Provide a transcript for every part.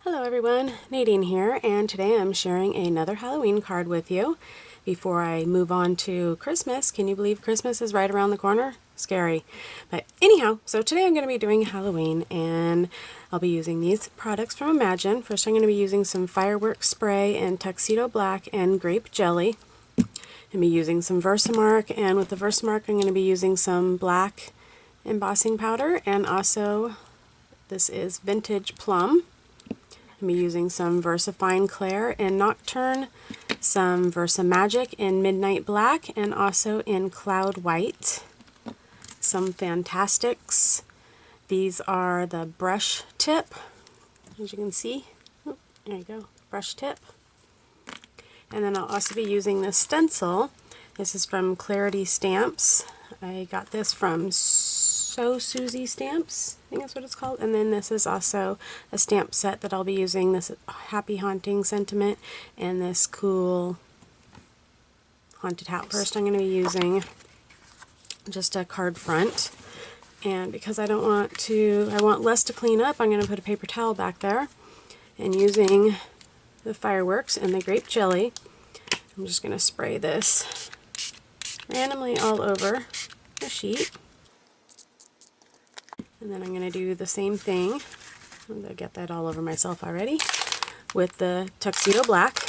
Hello everyone, Nadine here, and today I'm sharing another Halloween card with you. Before I move on to Christmas, can you believe Christmas is right around the corner? Scary. But anyhow, so today I'm going to be doing Halloween, and I'll be using these products from Imagine. First I'm going to be using some fireworks spray in Tuxedo Black and Grape Jelly. I'm going to be using some VersaMark, and with the VersaMark I'm going to be using some black embossing powder, and also this is Vintage Plum. I'm using some VersaFine Clair in Nocturne, some VersaMagic in Midnight Black, and also in Cloud White. Some Fantastix. These are the brush tip, as you can see. Oh, there you go, brush tip. And then I'll also be using this stencil. This is from Clarity Stamps. I got this from Suzy stamps, I think that's what it's called. And then this is also a stamp set that I'll be using. This Happy Haunting Sentiment and this cool Haunted House. First I'm going to be using just a card front, and because I want less to clean up, I'm going to put a paper towel back there, and using the fireworks and the grape jelly, I'm just going to spray this randomly all over the sheet. And then I'm going to do the same thing, I'm going to get that all over myself already, with the Tuxedo Black.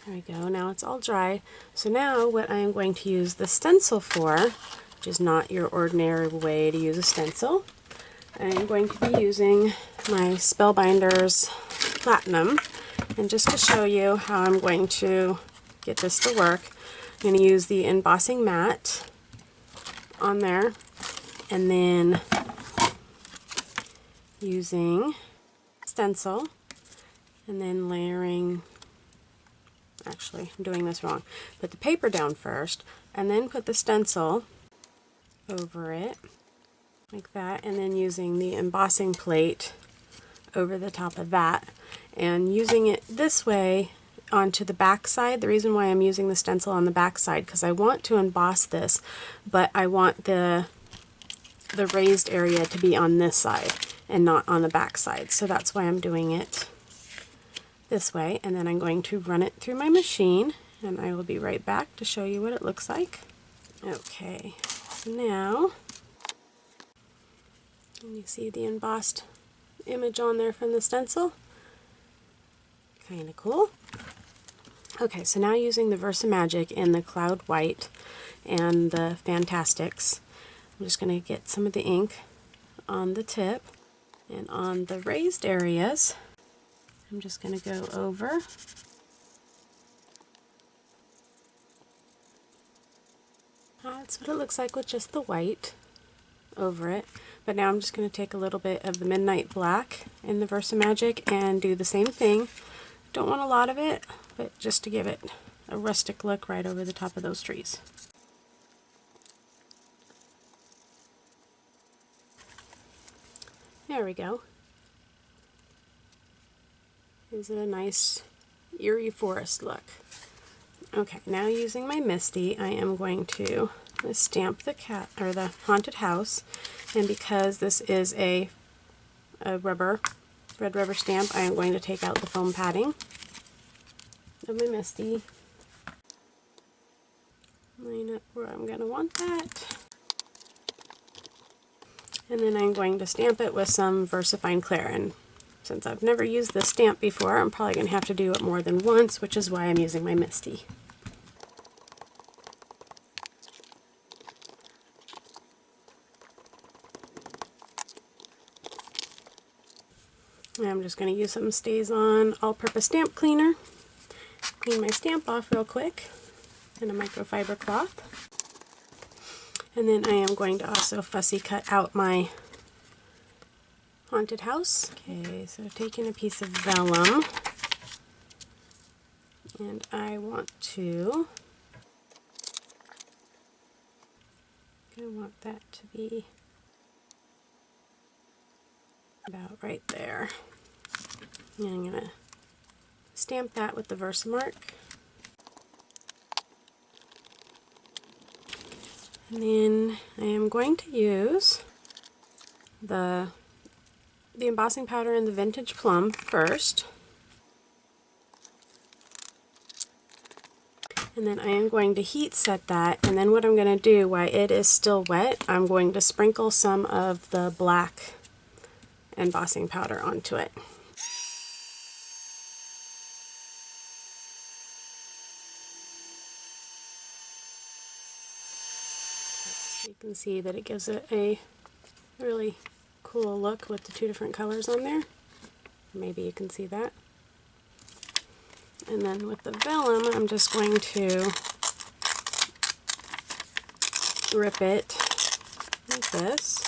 There we go, now it's all dry. So now what I am going to use the stencil for, which is not your ordinary way to use a stencil, I am going to be using my Spellbinders Platinum. And just to show you how I'm going to get this to work, I'm going to use the embossing mat on there, and then using stencil, and then layering, actually I'm doing this wrong, put the paper down first, and then put the stencil over it, like that, and then using the embossing plate over the top of that, and using it this way onto the back side. The reason why I'm using the stencil on the back side, because I want to emboss this, but I want the raised area to be on this side and not on the back side. So that's why I'm doing it this way, and then I'm going to run it through my machine, and I will be right back to show you what it looks like. Okay, so now you see the embossed image on there from the stencil. Kind of cool. Okay, so now using the VersaMagic in the Cloud White and the Fantastix, I'm just going to get some of the ink on the tip, and on the raised areas I'm just going to go over that's what it looks like with just the white over it. But now I'm just going to take a little bit of the Midnight Black in the VersaMagic and do the same thing. Don't want a lot of it, but just to give it a rustic look right over the top of those trees. There we go. Is it a nice eerie forest look? Okay, now using my Misty, I am going to stamp the cat or the haunted house, and because this is a red rubber stamp, I am going to take out the foam padding of my Misty, line up where I'm going to want that, and then I'm going to stamp it with some VersaFine Clair. And since I've never used this stamp before, I'm probably going to have to do it more than once, which is why I'm using my Misty. I'm just going to use some StencilGirl all-purpose stamp cleaner. Clean my stamp off real quick in a microfiber cloth. And then I am going to also fussy cut out my haunted house. Okay, so taking a piece of vellum, and I want that to be about right there. And I'm going to stamp that with the VersaMark. And then I am going to use the embossing powder in the Vintage Plum first. And then I am going to heat set that, and then what I'm going to do while it is still wet, I'm going to sprinkle some of the black embossing powder onto it. You can see that it gives it a really cool look with the two different colors on there. Maybe you can see that. And then with the vellum, I'm just going to rip it like this.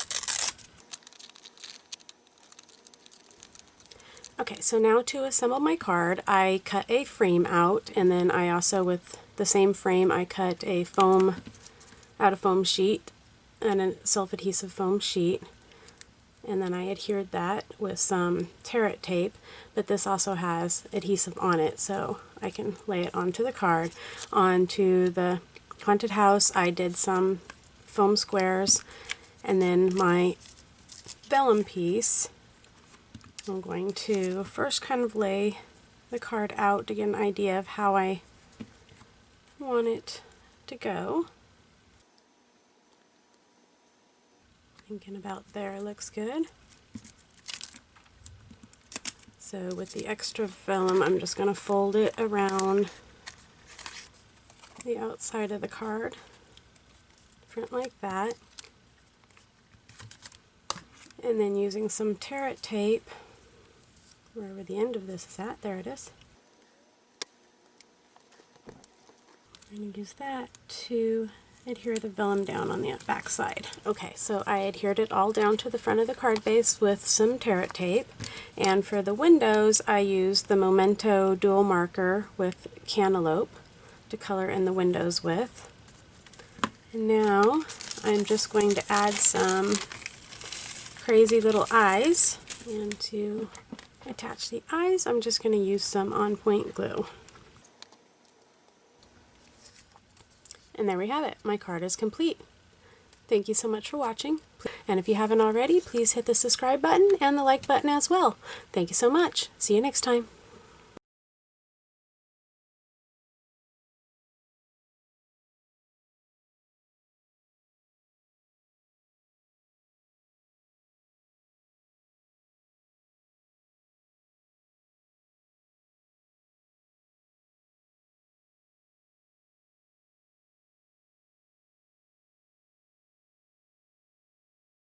Okay, so now to assemble my card, I cut a frame out, and then I also, with the same frame, I cut a foam, out of foam sheet, and a self-adhesive foam sheet. And then I adhered that with some tear it tape, but this also has adhesive on it, so I can lay it onto the card. Onto the haunted house, I did some foam squares, and then my vellum piece, I'm going to first kind of lay the card out to get an idea of how I want it to go. Thinking about there looks good. So with the extra vellum, I'm just going to fold it around the outside of the card, front like that. And then using some tear it tape, wherever the end of this is at, there it is. I'm going to use that to adhere the vellum down on the back side. Okay, so I adhered it all down to the front of the card base with some tear it tape, and for the windows I used the Memento dual marker with Cantaloupe to color in the windows with. And now I'm just going to add some crazy little eyes, and to attach the eyes I'm just going to use some on point glue. And there we have it. My card is complete. Thank you so much for watching. And if you haven't already, please hit the subscribe button and the like button as well. Thank you so much. See you next time.